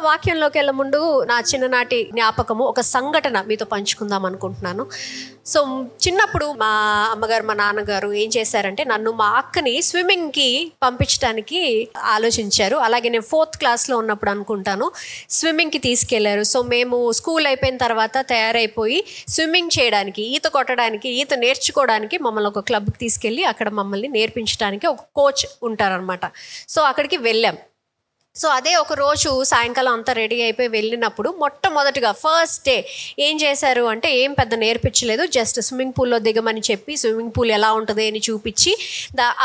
వాక్యంలోకి వెళ్ళే ముందు నా చిన్ననాటి జ్ఞాపకము, ఒక సంఘటన మీతో పంచుకుందాం అనుకుంటున్నాను. సో చిన్నప్పుడు మా అమ్మగారు మా నాన్నగారు ఏం చేశారంటే నన్ను మా అక్కని స్విమ్మింగ్కి పంపించడానికి ఆలోచించారు. అలాగే నేను 4th క్లాస్లో ఉన్నప్పుడు అనుకుంటాను స్విమ్మింగ్కి తీసుకెళ్లారు. సో మేము స్కూల్ అయిపోయిన తర్వాత తయారైపోయి స్విమ్మింగ్ చేయడానికి, ఈత కొట్టడానికి, ఈత నేర్చుకోవడానికి మమ్మల్ని ఒక క్లబ్కి తీసుకెళ్ళి అక్కడ మమ్మల్ని నేర్పించడానికి ఒక కోచ్ ఉంటారనమాట. సో అక్కడికి వెళ్ళాం. సో అదే ఒక రోజు సాయంకాలం అంతా రెడీ అయిపోయి వెళ్ళినప్పుడు మొట్టమొదటిగా ఫస్ట్ డే ఏం చేశారు అంటే ఏం పెద్ద నేర్పించలేదు, జస్ట్ స్విమ్మింగ్ పూల్లో దిగమని చెప్పి స్విమ్మింగ్ పూల్ ఎలా ఉంటుంది అని చూపించి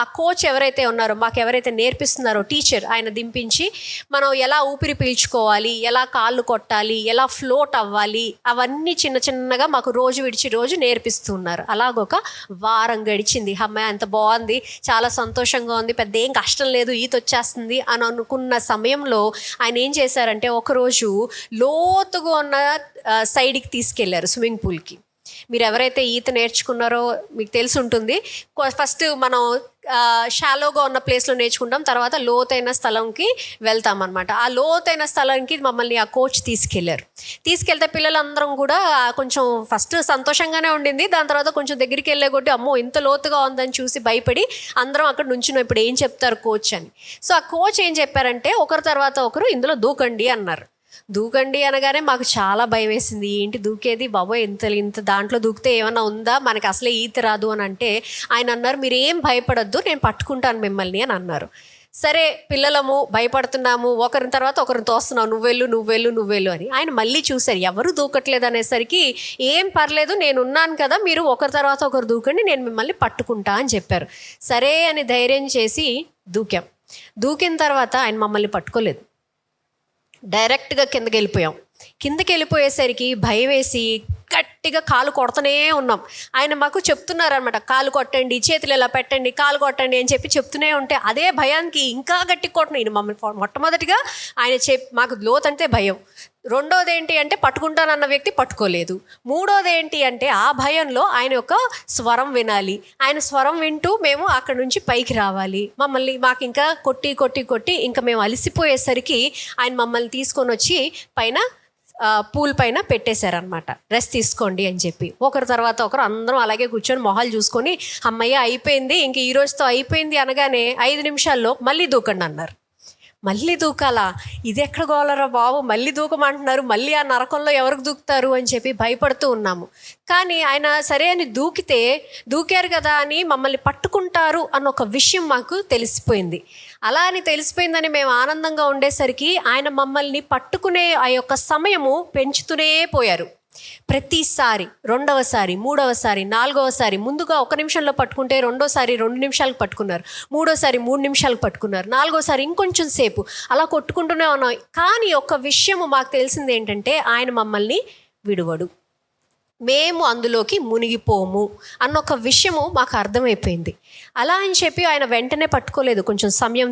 ఆ కోచ్ ఎవరైతే ఉన్నారో, మాకు ఎవరైతే నేర్పిస్తున్నారో టీచర్, ఆయన దింపించి మనం ఎలా ఊపిరి పీల్చుకోవాలి, ఎలా కాళ్ళు కొట్టాలి, ఎలా ఫ్లోట్ అవ్వాలి, అవన్నీ చిన్న చిన్నగా మాకు రోజు విడిచి రోజు నేర్పిస్తున్నారు. అలాగొక వారం గడిచింది. అమ్మాయి అంత బాగుంది, చాలా సంతోషంగా ఉంది, పెద్ద ఏం కష్టం లేదు, ఈత వచ్చేస్తుంది అని అనుకున్న సమయంలో ఆయన ఏం చేశారంటే ఒకరోజు లోతుగా ఉన్న సైడ్కి తీసుకెళ్లారు, స్విమ్మింగ్ పూల్కి. మీరు ఎవరైతే ఈత నేర్చుకున్నారో మీకు తెలిసి ఉంటుంది. ఫస్ట్ మనం షాలోగా ఉన్న ప్లేస్లో నేర్చుకుంటాం, తర్వాత లోతైన స్థలంకి వెళ్తాం అనమాట. ఆ లోతైన స్థలానికి మమ్మల్ని ఆ కోచ్ తీసుకెళ్తే పిల్లలందరం కూడా కొంచెం ఫస్ట్ సంతోషంగానే ఉండింది. దాని తర్వాత కొంచెం దగ్గరికి వెళ్ళే కొట్టి అమ్మో ఇంత లోతుగా ఉందని చూసి భయపడి అందరం అక్కడ నుంచున్నాం, ఇప్పుడు ఏం చెప్తారు కోచ్ అని. సో ఆ కోచ్ ఏం చెప్పారంటే ఒకరి తర్వాత ఒకరు ఇందులో దూకండి అన్నారు. దూకండి అనగానే మాకు చాలా భయం వేసింది. ఏంటి దూకేది బాబోయ్, ఇంత దాంట్లో దూకితే ఏమైనా ఉందా, మనకి అసలే ఈత రాదు అని అంటే ఆయన అన్నారు మీరు ఏం భయపడద్దు, నేను పట్టుకుంటాను మిమ్మల్ని అని అన్నారు. సరే పిల్లలము భయపడుతున్నాము, ఒకరిని తర్వాత ఒకరిని తోస్తున్నావు, నువ్వెళ్ళు అని. ఆయన మళ్ళీ చూశారు ఎవరు దూకట్లేదు అనేసరికి ఏం పర్లేదు నేనున్నాను కదా, మీరు ఒకరి తర్వాత ఒకరు దూకండి, నేను మిమ్మల్ని పట్టుకుంటా అని చెప్పారు. సరే అని ధైర్యం చేసి దూకిన తర్వాత ఆయన మమ్మల్ని పట్టుకోలేదు, డైరెక్ట్గా కిందకి వెళ్ళిపోయేసరికి భయం వేసి గట్టిగా కాలు కొడుతూనే ఉన్నాం. ఆయన మాకు చెప్తున్నారనమాట, కాలు కొట్టండి, చేతులు ఇలా పెట్టండి, కాలు కొట్టండి అని చెప్తూనే ఉంటే అదే భయానికి ఇంకా గట్టి కొట్టను. మమ్మల్ని మొట్టమొదటిగా ఆయన మాకు లోతంటే భయం, రెండోది ఏంటి అంటే పట్టుకుంటానన్న వ్యక్తి పట్టుకోలేదు, మూడోది ఏంటి అంటే ఆ భయంలో ఆయన యొక్క స్వరం వినాలి, ఆయన స్వరం వింటూ మేము అక్కడ నుంచి పైకి రావాలి. మాకు ఇంకా కొట్టి ఇంకా మేము అలసిపోయేసరికి ఆయన మమ్మల్ని తీసుకొని వచ్చి పూల్ పైన పెట్టేశారనమాట, రెస్ట్ తీసుకోండి అని చెప్పి. ఒకరి తర్వాత ఒకరు అందరం అలాగే కూర్చొని మొహాలు చూసుకొని అమ్మయ్య అయిపోయింది, ఇంక ఈ రోజుతో అయిపోయింది అనగానే 5 నిమిషాల్లో మళ్ళీ దూకండి అన్నారు. మళ్ళీ దూకాలా, ఇది ఎక్కడ గోలరా బాబు, మళ్ళీ దూకమంటున్నారు, మళ్ళీ ఆ నరకంలో ఎవరికి దూకుతారు అని చెప్పి భయపడుతూ ఉన్నాము. కానీ ఆయన సరే అని దూకారు కదా అని మమ్మల్ని పట్టుకుంటారు అన్న ఒక విషయం మాకు తెలిసిపోయింది. అలా అని తెలిసిపోయిందని మేము ఆనందంగా ఉండేసరికి ఆయన మమ్మల్ని పట్టుకునే ఆ యొక్క సమయము పెంచుతూనే పోయారు. ప్రతిసారి 2వసారి 3వసారి 4వసారి ముందుగా 1 నిమిషంలో పట్టుకుంటే రెండోసారి 2 నిమిషాలకు పట్టుకున్నారు, మూడోసారి 3 నిమిషాలకు పట్టుకున్నారు, 4వసారి ఇంకొంచెం సేపు అలా కొట్టుకుంటూనే ఉన్నాం. కానీ ఒక విషయము మాకు తెలిసింది ఏంటంటే ఆయన మమ్మల్ని విడువడు, మేము అందులోకి మునిగిపోము అన్న ఒక విషయము మాకు అర్థమైపోయింది. అలా అని చెప్పి ఆయన వెంటనే పట్టుకోలేదు, కొంచెం సమయం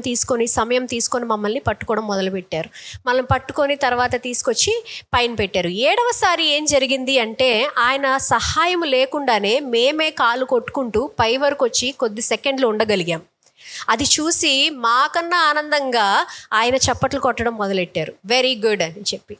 తీసుకొని మమ్మల్ని పట్టుకోవడం మొదలుపెట్టారు. మనల్ని పట్టుకొని తర్వాత తీసుకొచ్చి పైన పెట్టారు. 7వసారి ఏం జరిగింది అంటే ఆయన సహాయం లేకుండానే మేమే కాలు కొట్టుకుంటూ పై వరకు వచ్చి కొద్ది సెకండ్లు ఉండగలిగాం. అది చూసి మాకన్నా ఆనందంగా ఆయన చప్పట్లు కొట్టడం మొదలెట్టారు, వెరీ గుడ్ అని చెప్పి.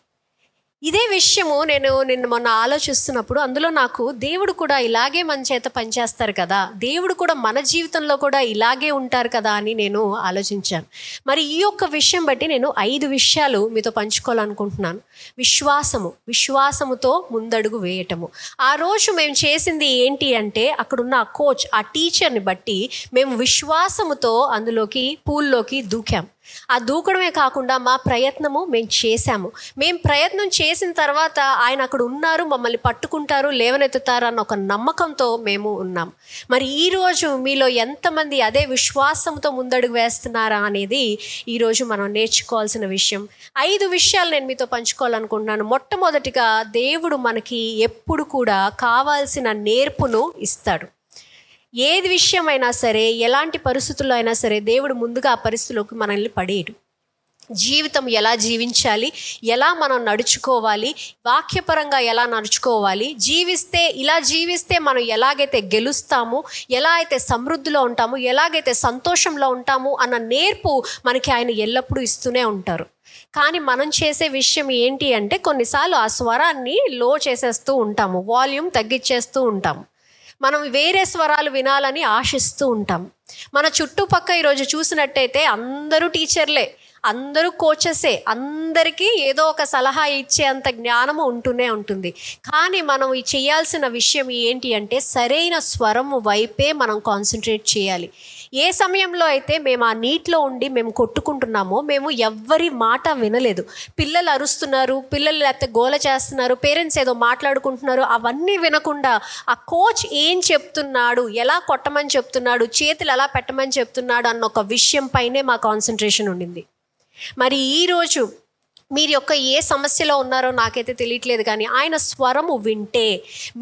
ఇదే విషయము నేను మొన్న ఆలోచిస్తున్నప్పుడు అందులో నాకు దేవుడు కూడా ఇలాగే మన చేత పనిచేస్తారు కదా, దేవుడు కూడా మన జీవితంలో కూడా ఇలాగే ఉంటారు కదా అని నేను ఆలోచించాను. మరి ఈ యొక్క విషయం బట్టి నేను 5 విషయాలు మీతో పంచుకోవాలనుకుంటున్నాను. విశ్వాసముతో ముందడుగు వేయటము. ఆ రోజు మేము చేసింది ఏంటి అంటే అక్కడున్న ఆ కోచ్, ఆ టీచర్ని బట్టి మేము విశ్వాసముతో అందులోకి పూల్లోకి దూకాం. ఆ దూకడమే కాకుండా మా ప్రయత్నము మేము చేశాము. మేము ప్రయత్నం చేసిన తర్వాత ఆయన అక్కడ ఉన్నారు, మమ్మల్ని పట్టుకుంటారు, లేవనెత్తుతారు అన్న ఒక నమ్మకంతో మేము ఉన్నాం. మరి ఈరోజు మీలో ఎంతమంది అదే విశ్వాసంతో ముందడుగు వేస్తున్నారా అనేది ఈరోజు మనం నేర్చుకోవాల్సిన విషయం. 5 విషయాలు నేను మీతో పంచుకోవాలనుకుంటున్నాను. మొట్టమొదటిగా దేవుడు మనకి ఎప్పుడు కూడా కావాల్సిన నేర్పును ఇస్తాడు. ఏది విషయమైనా సరే, ఎలాంటి పరిస్థితుల్లో అయినా సరే దేవుడు ముందుగా ఆ పరిస్థితుల్లోకి మనల్ని పడేయడు. జీవితం ఎలా జీవించాలి, ఎలా మనం నడుచుకోవాలి, వాక్యపరంగా ఎలా నడుచుకోవాలి, ఇలా జీవిస్తే మనం ఎలాగైతే గెలుస్తాము, ఎలా అయితే సమృద్ధిలో ఉంటాము, ఎలాగైతే సంతోషంలో ఉంటాము అన్న నేర్పు మనకి ఆయన ఎల్లప్పుడూ ఇస్తూనే ఉంటారు. కానీ మనం చేసే విషయం ఏంటి అంటే కొన్నిసార్లు ఆ స్వరాన్ని లో చేసేస్తూ ఉంటాము, వాల్యూమ్ తగ్గించేస్తూ ఉంటాము. మనం వేరే స్వరాలు వినాలని ఆశిస్తూ ఉంటాం. మన చుట్టుపక్క ఈరోజు చూసినట్టయితే అందరూ టీచర్లే, అందరూ కోచెసే, అందరికీ ఏదో ఒక సలహా ఇచ్చేంత జ్ఞానము ఉంటూనే ఉంటుంది. కానీ మనం చేయాల్సిన విషయం ఏంటి అంటే సరైన స్వరము వైపే మనం కాన్సన్ట్రేట్ చేయాలి. ఏ సమయంలో అయితే మేము ఆ నీటిలో ఉండి మేము కొట్టుకుంటున్నామో, మేము ఎవ్వరి మాట వినలేదు. పిల్లలు అరుస్తున్నారు, పిల్లలు లేకపోతే గోల చేస్తున్నారు, పేరెంట్స్ ఏదో మాట్లాడుకుంటున్నారు, అవన్నీ వినకుండా ఆ కోచ్ ఏం చెప్తున్నాడు, ఎలా కొట్టమని చెప్తున్నాడు, చేతులు ఎలా పెట్టమని చెప్తున్నాడు అన్న ఒక విషయం పైనే మా కాన్సన్ట్రేషన్ ఉండింది. మరి ఈరోజు మీరు ఏ సమస్యలో ఉన్నారో నాకైతే తెలియట్లేదు, కానీ ఆయన స్వరము వింటే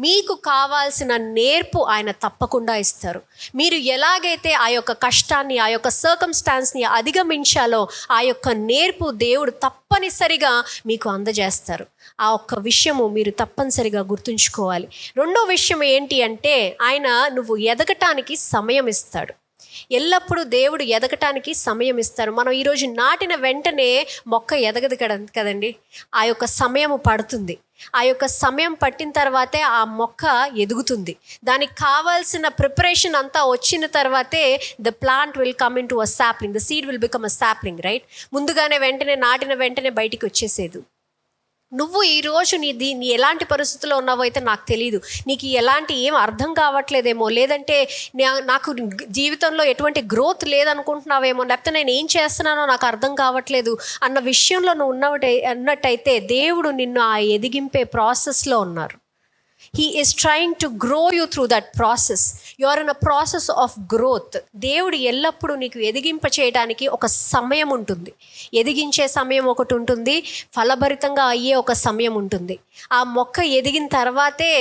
మీకు కావాల్సిన నేర్పు ఆయన తప్పకుండా ఇస్తారు. మీరు ఎలాగైతే ఆ యొక్క కష్టాన్ని, ఆ యొక్క సర్కమ్స్టాన్స్ని అధిగమించాలో ఆ యొక్క నేర్పు దేవుడు తప్పనిసరిగా మీకు అందజేస్తారు. ఆ ఒక్క విషయము మీరు తప్పనిసరిగా గుర్తుంచుకోవాలి. రెండో విషయం ఏంటి అంటే ఆయన నువ్వు ఎదగటానికి సమయం ఇస్తాడు. ఎల్లప్పుడూ దేవుడు ఎదగటానికి సమయం ఇస్తారు. మనం ఈరోజు నాటిన వెంటనే మొక్క ఎదగదు కదండి. ఆ యొక్క సమయము పడుతుంది. ఆ యొక్క సమయం పట్టిన తర్వాతే ఆ మొక్క ఎదుగుతుంది. దానికి కావాల్సిన ప్రిపరేషన్ అంతా వచ్చిన తర్వాతే the plant will come in to a sapling, the seed will become a sapling, right? ముందుగానే వెంటనే నాటిన వెంటనే బయటికి వచ్చేసేది. నువ్వు ఈరోజు నీ ఎలాంటి పరిస్థితుల్లో ఉన్నావో అయితే నాకు తెలియదు. నీకు ఏం అర్థం కావట్లేదేమో, లేదంటే నాకు జీవితంలో ఎటువంటి గ్రోత్ లేదనుకుంటున్నావేమో, లేకపోతే నేను ఏం చేస్తున్నానో నాకు అర్థం కావట్లేదు అన్న విషయంలో నువ్వు అన్నట్టయితే దేవుడు నిన్ను ఆ ఎదిగింపే ప్రాసెస్లో ఉన్నారు. He is trying to grow you through that process. You are in a process of growth. దేవుడు ఎల్లప్పుడూ నీకు ఎదిగింప చేయడానికి ఒక సమయం ఉంటుంది. ఎదిగించే సమయం ఒకటి ఉంటుంది, ఫలభరితంగా అయ్యే ఒక సమయం ఉంటుంది. ఆ మొక్క ఎదిగిన తర్వాతే,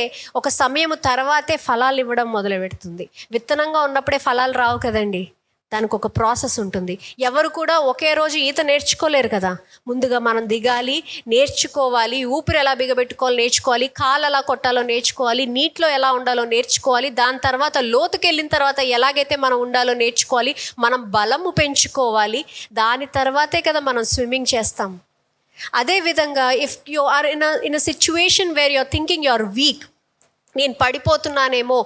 ఒక సమయం తర్వాతే ఫలాలు ఇవ్వడం మొదలు పెడుతుంది. విత్తనంగా ఉన్నప్పుడే ఫలాలు రావు కదండి, దానికి ఒక ప్రాసెస్ ఉంటుంది. ఎవరు కూడా ఒకే రోజు ఈత నేర్చుకోలేరు కదా. ముందుగా మనం దిగాలి, నేర్చుకోవాలి, ఊపిరి ఎలా బిగబెట్టుకోవాలో నేర్చుకోవాలి, కాలు ఎలా కొట్టాలో నేర్చుకోవాలి, నీటిలో ఎలా ఉండాలో నేర్చుకోవాలి, దాని తర్వాత లోతుకి వెళ్ళిన తర్వాత ఎలాగైతే మనం ఉండాలో నేర్చుకోవాలి, మనం బలము పెంచుకోవాలి, దాని తర్వాతే కదా మనం స్విమ్మింగ్ చేస్తాం. అదేవిధంగా if you are in a situation where you are thinking you are weak, నేను పడిపోతున్నానేమో,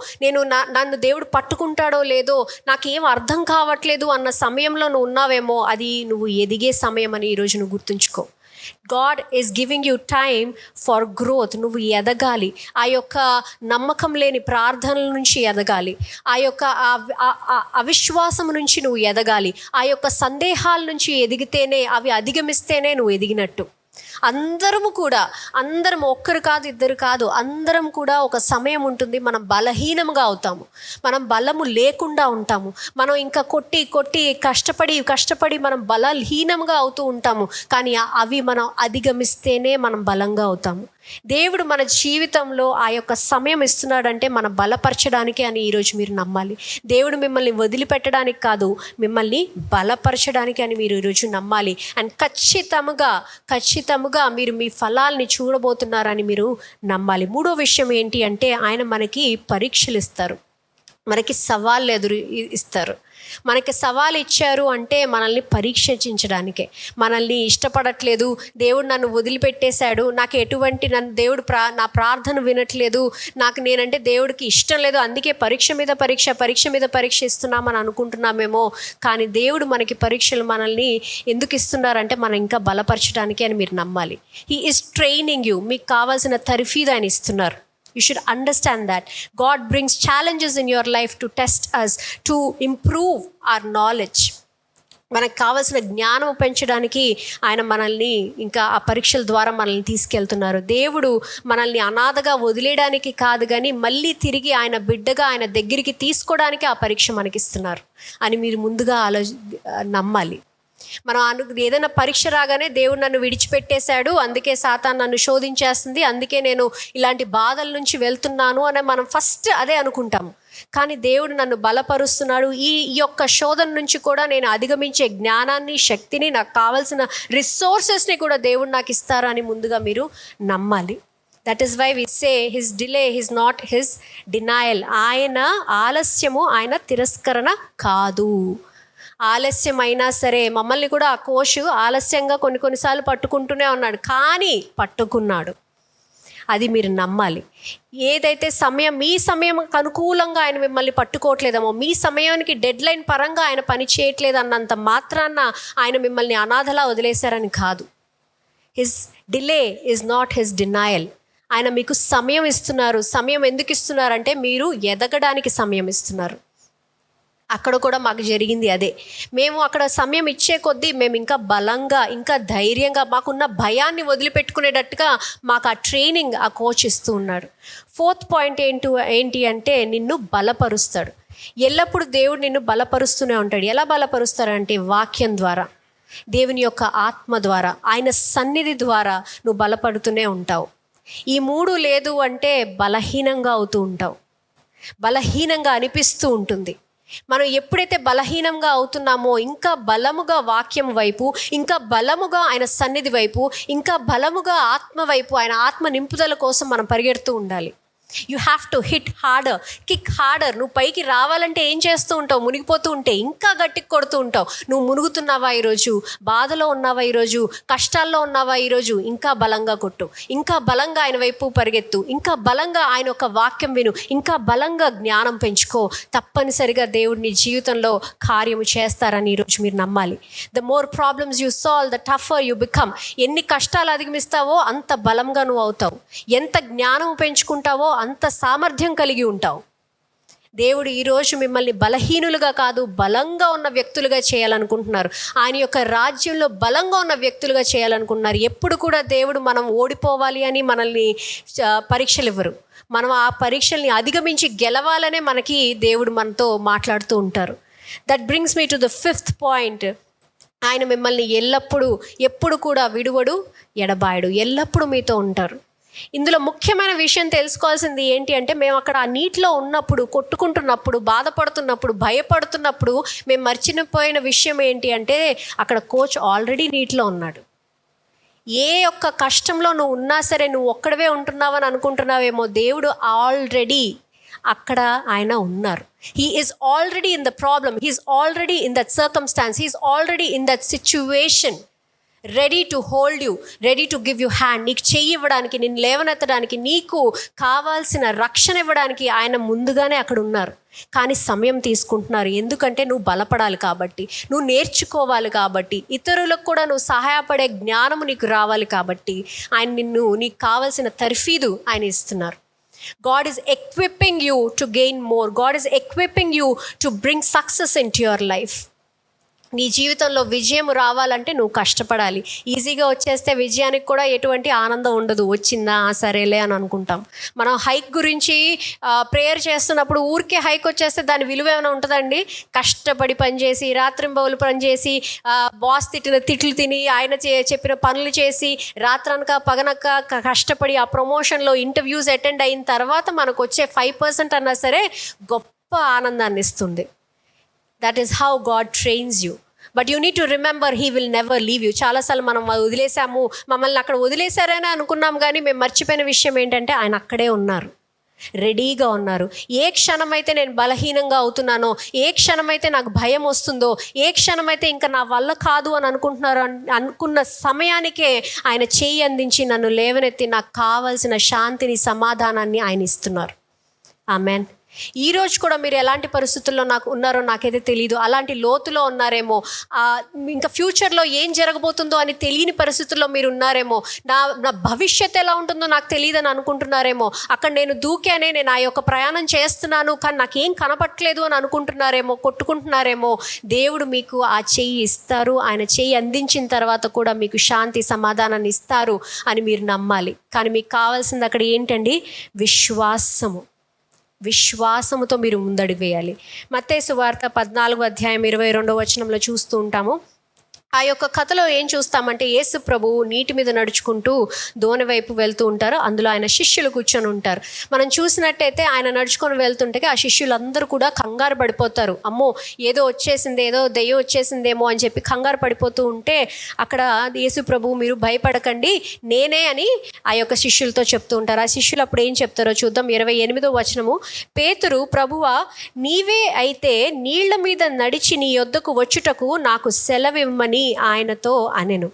నన్ను దేవుడు పట్టుకుంటాడో లేదో, నాకేం అర్థం కావట్లేదు అన్న సమయంలో నువ్వు ఉన్నావేమో, అది నువ్వు ఎదిగే సమయం అని ఈరోజు నువ్వు గుర్తుంచుకో. God is giving you time for growth. నువ్వు ఎదగాలి. ఆ యొక్క నమ్మకం లేని ప్రార్థనల నుంచి ఎదగాలి. ఆ యొక్క అవిశ్వాసం నుంచి నువ్వు ఎదగాలి. ఆ యొక్క సందేహాల నుంచి ఎదిగితేనే, అవి అధిగమిస్తేనే నువ్వు ఎదిగినట్టు. అందరం ఒక్కరు కాదు, ఇద్దరు కాదు, అందరం కూడా ఒక సమయం ఉంటుంది మనం బలహీనంగా అవుతాము, మనం బలము లేకుండా ఉంటాము, మనం ఇంకా కొట్టి కష్టపడి మనం బలహీనంగా అవుతూ ఉంటాము. కానీ అవి మనం అధిగమిస్తేనే మనం బలంగా అవుతాము. దేవుడు మన జీవితంలో ఆ యొక్క సమయం ఇస్తున్నాడంటే మన బలపరచడానికి అని ఈరోజు మీరు నమ్మాలి. దేవుడు మిమ్మల్ని వదిలిపెట్టడానికి కాదు, మిమ్మల్ని బలపరచడానికి అని మీరు ఈరోజు నమ్మాలి. అండ్ ఖచ్చితంగా మీరు మీ ఫలాల్ని చూడబోతున్నారని మీరు నమ్మాలి. మూడో విషయం ఏంటి అంటే ఆయన మనకి పరీక్షలు ఇస్తారు, మనకి సవాళ్ళు ఇస్తారు. మనకి సవాలు ఇచ్చారు అంటే మనల్ని పరీక్షించడానికే. మనల్ని ఇష్టపడట్లేదు, దేవుడు నన్ను వదిలిపెట్టేశాడు, నాకు దేవుడు నా ప్రార్థన వినట్లేదు, నేనంటే దేవుడికి ఇష్టం లేదు, అందుకే పరీక్ష మీద పరీక్ష ఇస్తున్నామని అనుకుంటున్నామేమో. కానీ దేవుడు మనకి పరీక్షలు మనల్ని ఎందుకు ఇస్తున్నారంటే మనం ఇంకా బలపరచడానికి అని మీరు నమ్మాలి. He is training you. మీకు కావాల్సిన తర్ఫీదు ఆయన ఇస్తున్నారు. You should understand that God brings challenges in your life to test us, to improve our knowledge. మనకు కావాల్సిన జ్ఞానం పెంచడానికి ఆయన మనల్ని ఇంకా ఆ పరీక్షల ద్వారా మనల్ని తీసుకెళ్తున్నారు. దేవుడు మనల్ని అనాథగా వదిలేయడానికి కాదు, కానీ మళ్ళీ తిరిగి ఆయన బిడ్డగా ఆయన దగ్గరికి తీసుకోవడానికి ఆ పరీక్ష మనకిస్తున్నారు అని మీరు ముందుగా నమ్మాలి. మనం ఏదైనా పరీక్ష రాగానే దేవుడు నన్ను విడిచిపెట్టేశాడు, అందుకే సాతాను నన్ను శోధించేస్తుంది, అందుకే నేను ఇలాంటి బాధల నుంచి వెళ్తున్నాను అని మనం ఫస్ట్ అదే అనుకుంటాము. కానీ దేవుడు నన్ను బలపరుస్తున్నాడు, ఈ యొక్క శోధన నుంచి కూడా నేను అధిగమించే జ్ఞానాన్ని, శక్తిని, నాకు కావాల్సిన రిసోర్సెస్ని కూడా దేవుడు నాకు ఇస్తారు అని ముందుగా మీరు నమ్మాలి. That is why we say his delay is not his denial. ఆయన ఆలస్యము, ఆయన తిరస్కరణ కాదు. ఆలస్యం అయినా సరే, మమ్మల్ని కూడా ఆ కోషు ఆలస్యంగా కొన్నిసార్లు పట్టుకుంటూనే ఉన్నాడు, కానీ పట్టుకున్నాడు. అది మీరు నమ్మాలి. ఏదైతే సమయం, మీ సమయం అనుకూలంగా ఆయన మిమ్మల్ని పట్టుకోవట్లేదేమో, మీ సమయానికి డెడ్ లైన్ పరంగా ఆయన పని చేయట్లేదు అన్నంత మాత్రాన ఆయన మిమ్మల్ని అనాథలా వదిలేశారని కాదు. His delay is not his denial. ఆయన మీకు సమయం ఇస్తున్నారు. సమయం ఎందుకు ఇస్తున్నారంటే మీరు ఎదగడానికి సమయం ఇస్తున్నారు. అక్కడ కూడా మాకు జరిగింది అదే. మేము అక్కడ సమయం ఇచ్చే కొద్దీ మేము ఇంకా బలంగా, ఇంకా ధైర్యంగా, మాకున్న భయాన్ని వదిలిపెట్టుకునేటట్టుగా మాకు ఆ ట్రైనింగ్ ఆ కోచ్ ఇస్తూ ఉన్నాడు. 4th పాయింట్ ఏంటి అంటే నిన్ను బలపరుస్తాడు. ఎల్లప్పుడూ దేవుడు నిన్ను బలపరుస్తూనే ఉంటాడు. ఎలా బలపరుస్తాడంటే వాక్యం ద్వారా, దేవుని యొక్క ఆత్మ ద్వారా, ఆయన సన్నిధి ద్వారా నువ్వు బలపడుతూనే ఉంటావు. ఈ 3 లేదు అంటే బలహీనంగా అవుతూ ఉంటావు, బలహీనంగా అనిపిస్తూ ఉంటుంది. మనం ఎప్పుడైతే బలహీనంగా అవుతున్నామో ఇంకా బలముగా వాక్యం వైపు, ఇంకా బలముగా ఆయన సన్నిధి వైపు, ఇంకా బలముగా ఆత్మ వైపు, ఆయన ఆత్మ నింపుదల కోసం మనం పరిగెడుతూ ఉండాలి. You have to hit harder, kick harder. నువ్వు పైకి రావాలంటే ఏం చేస్తూ ఉంటావు? మునిగిపోతూ ఉంటే ఇంకా గట్టికి కొడుతూ ఉంటావు. నువ్వు మునుగుతున్నావా ఈరోజు? బాధలో ఉన్నావా ఈరోజు? కష్టాల్లో ఉన్నావా ఈరోజు? ఇంకా బలంగా కొట్టు, ఇంకా బలంగా ఆయన వైపు పరిగెత్తు, ఇంకా బలంగా ఆయన ఒక వాక్యం విను, ఇంకా బలంగా జ్ఞానం పెంచుకో. తప్పనిసరిగా దేవుడు నీ జీవితంలో కార్యము చేస్తారని ఈరోజు మీరు నమ్మాలి. The more problems you solve, the టఫర్ you become. ఎన్ని కష్టాలు అధిగమిస్తావో అంత బలంగా నువ్వు అవుతావు. ఎంత జ్ఞానం పెంచుకుంటావో అంత సామర్థ్యం కలిగి ఉంటావు. దేవుడు ఈరోజు మిమ్మల్ని బలహీనులుగా కాదు, బలంగా ఉన్న వ్యక్తులుగా చేయాలనుకుంటున్నారు. ఆయన యొక్క రాజ్యంలో బలంగా ఉన్న వ్యక్తులుగా చేయాలనుకుంటున్నారు. ఎప్పుడు కూడా దేవుడు మనం ఓడిపోవాలి అని మనల్ని పరీక్షలు ఇవ్వరు. మనం ఆ పరీక్షల్ని అధిగమించి గెలవాలనే మనకి దేవుడు మనతో మాట్లాడుతూ ఉంటారు. That brings me to the 5th point. ఆయన మిమ్మల్ని ఎప్పుడు కూడా విడువడు, ఎడబాయడు, ఎల్లప్పుడూ మీతో ఉంటారు. ఇందులో ముఖ్యమైన విషయం తెలుసుకోవాల్సింది ఏంటి అంటే, మేము అక్కడ ఆ నీటిలో ఉన్నప్పుడు, కొట్టుకుంటున్నప్పుడు, బాధపడుతున్నప్పుడు, భయపడుతున్నప్పుడు మేము మర్చిపోయిన విషయం ఏంటి అంటే, అక్కడ కోచ్ ఆల్రెడీ నీటిలో ఉన్నాడు. ఏ ఒక్క కష్టంలో నువ్వు ఉన్నా సరే, నువ్వు ఒక్కడవే ఉంటున్నావని అనుకుంటున్నావేమో, దేవుడు ఆల్రెడీ అక్కడ ఆయన ఉన్నారు. He is already in the problem, he is already in that circumstances, he is already in that situation, ready to hold you, ready to give you hand. నీకు చెయ్యి ఇవ్వడానికి, నిన్ను లేవనెత్తడానికి, నీకు కావాల్సిన రక్షణ ఇవ్వడానికి ఆయన ముందుగానే అక్కడ ఉన్నారు. కానీ సమయం తీసుకుంటున్నారు. ఎందుకంటే నువ్వు బలపడాలి కాబట్టి, నువ్వు నేర్చుకోవాలి కాబట్టి, ఇతరులకు కూడా నువ్వు సహాయపడే జ్ఞానము నీకు రావాలి కాబట్టి ఆయన నీకు కావాల్సిన తర్ఫీదు ఆయన ఇస్తున్నారు. God is equipping you to gain more. God is equipping you to bring success into your life. నీ జీవితంలో విజయం రావాలంటే నువ్వు కష్టపడాలి. ఈజీగా వచ్చేస్తే విజయానికి కూడా ఎటువంటి ఆనందం ఉండదు. వచ్చిందా సరేలే అని అనుకుంటాం. మనం హైక్ గురించి ప్రేయర్ చేస్తున్నప్పుడు ఊరికే హైక్ వచ్చేస్తే దాని విలువ ఏమైనా ఉంటుందండి? కష్టపడి పనిచేసి, రాత్రింబవలు పనిచేసి, బాస్ తిట్టిన తిట్లు తిని, ఆయన చెప్పిన పనులు చేసి, రాత్రనక పగనక కష్టపడి ఆ ప్రమోషన్లో ఇంటర్వ్యూస్ అటెండ్ అయిన తర్వాత మనకు వచ్చే 5% అన్నా సరే గొప్ప ఆనందాన్ని ఇస్తుంది. That is how God trains you. But you need to remember, He will never leave you. చాలాసార్లు మనం వదిలేసాము, మమ్మల్ని అక్కడ వదిలేశారని అనుకున్నాం, కానీ మేము మర్చిపోయిన విషయం ఏంటంటే ఆయన అక్కడే ఉన్నారు, రెడీగా ఉన్నారు. ఏ క్షణమైతే నేను బలహీనంగా అవుతున్నానో, ఏ క్షణమైతే నాకు భయం వస్తుందో, ఏ క్షణమైతే ఇంకా నా వల్ల కాదు అని అనుకున్న సమయానికే ఆయన చేయి అందించి నన్ను లేవనెత్తి నాకు కావాల్సిన శాంతిని, సమాధానాన్ని ఆయన ఇస్తున్నారు. ఆమెన్. ఈరోజు కూడా మీరు ఎలాంటి పరిస్థితుల్లో ఉన్నారో నాకైతే తెలియదు. అలాంటి లోతులో ఉన్నారేమో, ఇంకా ఫ్యూచర్లో ఏం జరగబోతుందో అని తెలియని పరిస్థితుల్లో మీరు ఉన్నారేమో. నా భవిష్యత్తు ఎలా ఉంటుందో నాకు తెలియదని అనుకుంటున్నారేమో. అక్కడ నేను దూకానే, నేను ఆ యొక్క ప్రయాణం చేస్తున్నాను కానీ నాకేం కనపట్లేదు అని అనుకుంటున్నారేమో, కొట్టుకుంటున్నారేమో. దేవుడు మీకు ఆ చెయ్యి ఇస్తారు. ఆయన చెయ్యి అందించిన తర్వాత కూడా మీకు శాంతి, సమాధానాన్ని ఇస్తారు అని మీరు నమ్మాలి. కానీ మీకు కావాల్సింది అక్కడ ఏంటండి? విశ్వాసము. విశ్వాసముతో మీరు ముందడుగు వేయాలి. మత్తయి సువార్త 14వ అధ్యాయం 22వ వచనంలో చూస్తూ ఉంటాము. ఆ యొక్క కథలో ఏం చూస్తామంటే యేసు ప్రభువు నీటి మీద నడుచుకుంటూ దోణి వైపు వెళ్తూ ఉంటారు. అందులో ఆయన శిష్యులు కూర్చొని ఉంటారు. మనం చూసినట్టయితే ఆయన నడుచుకొని వెళ్తుంటే ఆ శిష్యులందరూ కూడా కంగారు పడిపోతారు. అమ్మో ఏదో వచ్చేసింది, ఏదో దెయ్యం వచ్చేసిందేమో అని చెప్పి కంగారు పడిపోతూ ఉంటే అక్కడ యేసు ప్రభువు మీరు భయపడకండి నేనే అని ఆ యొక్క శిష్యులతో చెప్తూ ఉంటారు. ఆ శిష్యులు అప్పుడు ఏం చెప్తారో చూద్దాం. 28వ వచనము, పేతురు, ప్రభువా నీవే అయితే నీళ్ల మీద నడిచి నీ యొద్దకు వచ్చుటకు నాకు సెలవిమ్మని ఆయనతో అనెను.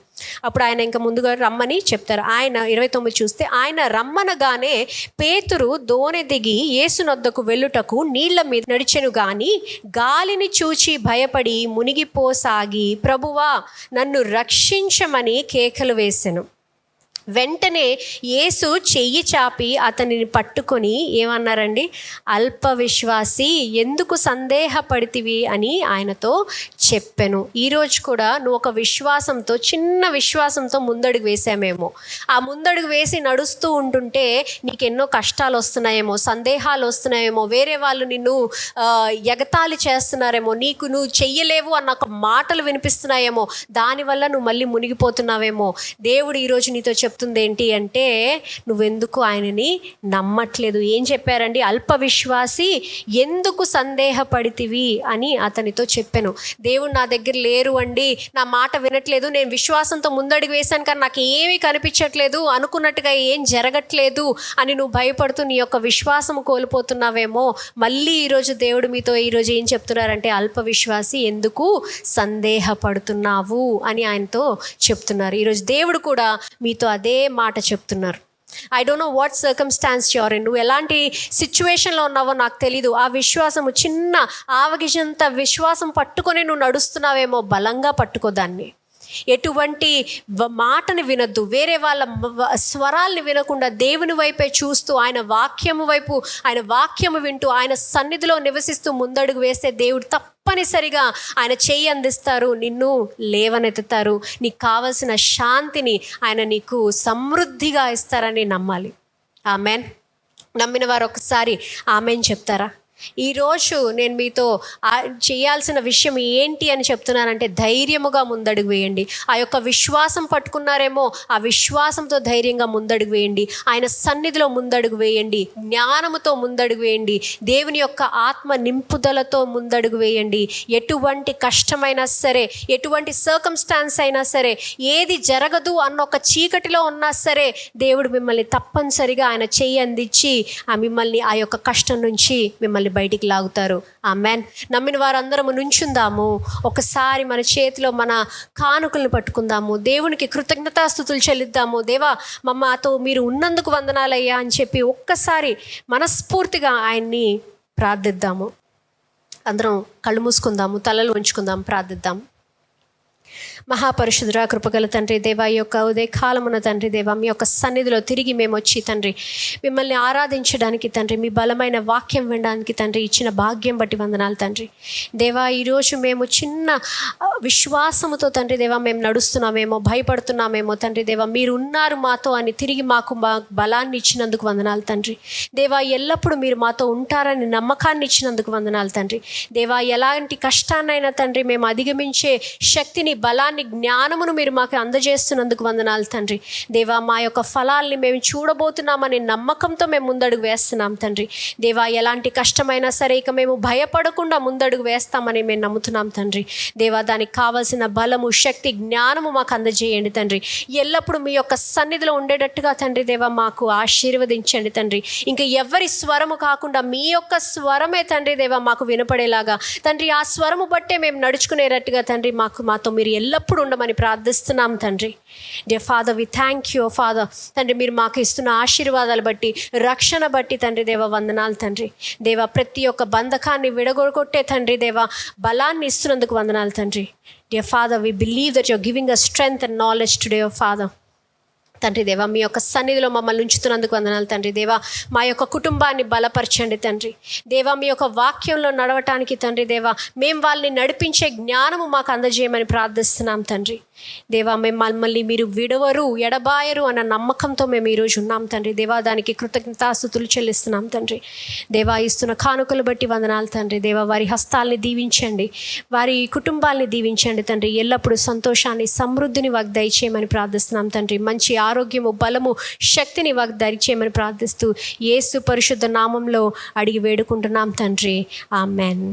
అప్పుడు ఆయన ఇంకా ముందుగా రమ్మని చెప్తారు. ఆయన 29 చూస్తే, ఆయన రమ్మనగానే పేతురు దోణి దిగి యేసునొద్దకు వెళ్ళుటకు నీళ్ల మీద నడిచెను గాని గాలిని చూచి భయపడి మునిగిపోసాగి ప్రభువా నన్ను రక్షించమని కేకలు వేసెను. వెంటనే యేసు చెయ్యి చాపి అతనిని పట్టుకొని ఏమన్నారండి, అల్ప విశ్వాసి ఎందుకు సందేహపడితివి అని ఆయనతో చెప్పెను. ఈరోజు కూడా నువ్వు ఒక విశ్వాసంతో, చిన్న విశ్వాసంతో ముందడుగు వేసామేమో, ఆ ముందడుగు వేసి నడుస్తూ ఉంటుంటే నీకు ఎన్నో కష్టాలు వస్తున్నాయేమో, సందేహాలు వస్తున్నాయేమో, వేరే వాళ్ళు నిన్ను ఎగతాళి చేస్తున్నారేమో, నువ్వు చెయ్యలేవు అన్న ఒక మాటలు వినిపిస్తున్నాయేమో, దానివల్ల నువ్వు మళ్ళీ మునిగిపోతున్నావేమో. దేవుడు ఈరోజు నీతో చెప్తుంది ఏంటి అంటే, నువ్వెందుకు ఆయనని నమ్మట్లేదు. ఏం చెప్పారండి, అల్ప విశ్వాసి ఎందుకు సందేహపడితివి అని అతనితో చెప్పాను. దేవుడు నా దగ్గర లేరు అండి, నా మాట వినట్లేదు, నేను విశ్వాసంతో ముందడుగు వేశాను కానీ నాకు ఏమీ కనిపించట్లేదు, అనుకున్నట్టుగా ఏం జరగట్లేదు అని నువ్వు భయపడుతూ నీ యొక్క విశ్వాసం కోల్పోతున్నావేమో. మళ్ళీ ఈరోజు దేవుడు మీతో ఈరోజు ఏం చెప్తున్నారంటే, అల్ప విశ్వాసి ఎందుకు సందేహపడుతున్నావు అని ఆయనతో చెప్తున్నారు. ఈరోజు దేవుడు కూడా మీతో అదే మాట చెప్తున్నారు. I don't know what circumstances you're in. నువ్వు ఎలాంటి సిచ్యువేషన్లో ఉన్నావో నాకు తెలీదు. ఆ విశ్వాసము, చిన్న ఆవగింజంత విశ్వాసం పట్టుకొని నువ్వు నడుస్తున్నావేమో, బలంగా పట్టుకో దాన్ని. ఎటువంటి మాటని వినొద్దు, వేరే వాళ్ళ స్వరాల్ని వినకుండా దేవుని వైపే చూస్తూ ఆయన వాక్యము వైపు, ఆయన వాక్యము వింటూ ఆయన సన్నిధిలో నివసిస్తూ ముందడుగు వేస్తే దేవుడు తప్పనిసరిగా ఆయన చెయ్యి అందిస్తారు, నిన్ను లేవనెత్తుతారు, నీకు కావలసిన శాంతిని ఆయన నీకు సమృద్ధిగా ఇస్తారని నమ్మాలి. ఆమెన్. నమ్మిన వారు ఒకసారి ఆమెన్ చెప్తారా? ఈరోజు నేను మీతో చేయాల్సిన విషయం ఏంటి అని చెప్తున్నానంటే, ధైర్యముగా ముందడుగు వేయండి. ఆ యొక్క విశ్వాసం పట్టుకున్నారేమో, ఆ విశ్వాసంతో ధైర్యంగా ముందడుగు వేయండి. ఆయన సన్నిధిలో ముందడుగు వేయండి, జ్ఞానముతో ముందడుగు వేయండి, దేవుని యొక్క ఆత్మ నింపుదలతో ముందడుగు వేయండి. ఎటువంటి కష్టమైనా సరే, ఎటువంటి సర్కమ్స్టాన్స్ అయినా సరే, ఏది జరగదు అన్న ఒక చీకటిలో ఉన్నా సరే, దేవుడు మిమ్మల్ని తప్పనిసరిగా ఆయన చెయ్యి అందించి మిమ్మల్ని ఆ యొక్క కష్టం నుంచి మిమ్మల్ని బయటికి లాగుతారు. ఆమెన్. నమ్మిన వారందరము నుంచుందాము. ఒకసారి మన చేతిలో మన కానుకలను పట్టుకుందాము. దేవునికి కృతజ్ఞతాస్తుతులు చెల్లిద్దాము. దేవా మాతో మీరు ఉన్నందుకు వందనాలయ్యా అని చెప్పి ఒక్కసారి మనస్ఫూర్తిగా ఆయన్ని ప్రార్థిద్దాము. అందరం కళ్ళు మూసుకుందాము, తలలు ఉంచుకుందాం, ప్రార్థిద్దాం. మహాపరిశుద్ధుడా, కృపగల తండ్రి దేవా, ఈ యొక్క ఉదయకాలమున తండ్రి దేవా, మీ యొక్క సన్నిధిలో తిరిగి మేము వచ్చి తండ్రి మిమ్మల్ని ఆరాధించడానికి తండ్రి, మీ బలమైన వాక్యం వినడానికి తండ్రి ఇచ్చిన భాగ్యం బట్టి వందనాలు తండ్రి దేవా. ఈరోజు మేము చిన్న విశ్వాసముతో తండ్రి దేవా మేము నడుస్తున్నామేమో, భయపడుతున్నామేమో తండ్రి దేవా, మీరు ఉన్నారు మాతో అని తిరిగి మాకు బలాన్ని ఇచ్చినందుకు వందనాలు తండ్రి దేవా. ఎల్లప్పుడూ మీరు మాతో ఉంటారని నమ్మకాన్ని ఇచ్చినందుకు వందనాలు తండ్రి దేవా. ఎలాంటి కష్టాన్నైనా తండ్రి మేము అధిగమించే శక్తిని, బలాన్ని, జ్ఞానమును మీరు మాకు అందజేస్తున్నందుకు వందనాలు తండ్రి దేవా. మా యొక్క ఫలాల్ని మేము చూడబోతున్నామని నమ్మకంతో మేము ముందడుగు వేస్తున్నాం తండ్రి దేవా. ఎలాంటి కష్టమైనా సరే ఇక మేము భయపడకుండా ముందడుగు వేస్తామని మేము నమ్ముతున్నాం తండ్రి దేవా. దానికి కావాల్సిన బలము, శక్తి, జ్ఞానము మాకు అందజేయండి తండ్రి. ఎల్లప్పుడూ మీ యొక్క సన్నిధిలో ఉండేటట్టుగా తండ్రి దేవా మాకు ఆశీర్వదించండి తండ్రి. ఇంకా ఎవరి స్వరము కాకుండా మీ యొక్క స్వరమే తండ్రి దేవా మాకు వినపడేలాగా తండ్రి, ఆ స్వరము బట్టే మేము నడుచుకునేటట్టుగా తండ్రి మాతో మీరు ఎల్లప్పుడూ ఉండమని ప్రార్థిస్తున్నాం తండ్రి. Dear father, we thank you father తండ్రి. మీరు మాకు ఇస్తున్న ఆశీర్వాదాలు బట్టి, రక్షణ బట్టి తండ్రి దేవా వందనాలు తండ్రి దేవా. ప్రతి ఒక్క బంధకాన్ని విడగొట్టే తండ్రి దేవా బలాన్ని ఇస్తున్నందుకు వందనాలు తండ్రి. Dear father, we believe that you're giving us strength and knowledge today father తండ్రి దేవా. మీ యొక్క సన్నిధిలో మమ్మల్ని ఉంచుతున్నందుకు వందనాలు తండ్రి దేవా. మా యొక్క కుటుంబాన్ని బలపరచండి తండ్రి దేవా. మీ యొక్క వాక్యంలో నడవటానికి తండ్రి దేవా మేము వాళ్ళని నడిపించే జ్ఞానము మాకు అందజేయమని ప్రార్థిస్తున్నాం తండ్రి దేవా, మమ్మల్ని మీరు విడవరు, ఎడబాయరు అన్న నమ్మకంతో మేము ఈరోజు ఉన్నాం తండ్రి. దేవా, దానికి కృతజ్ఞతాస్తుతులు చెల్లిస్తున్నాం తండ్రి. దేవా, ఇస్తున్న కానుకలు బట్టి వందనాలు తండ్రి. దేవా, వారి హస్తాల్ని దీవించండి, వారి కుటుంబాల్ని దీవించండి తండ్రి. ఎల్లప్పుడూ సంతోషాన్ని, సమృద్ధిని వాకు దయచేయమని ప్రార్థిస్తున్నాం తండ్రి. మంచి ఆరోగ్యము, బలము, శక్తిని వాకు దయచేయమని ప్రార్థిస్తూ యేసు పరిశుద్ధ నామంలో అడిగి వేడుకుంటున్నాం తండ్రి. ఆమెన్.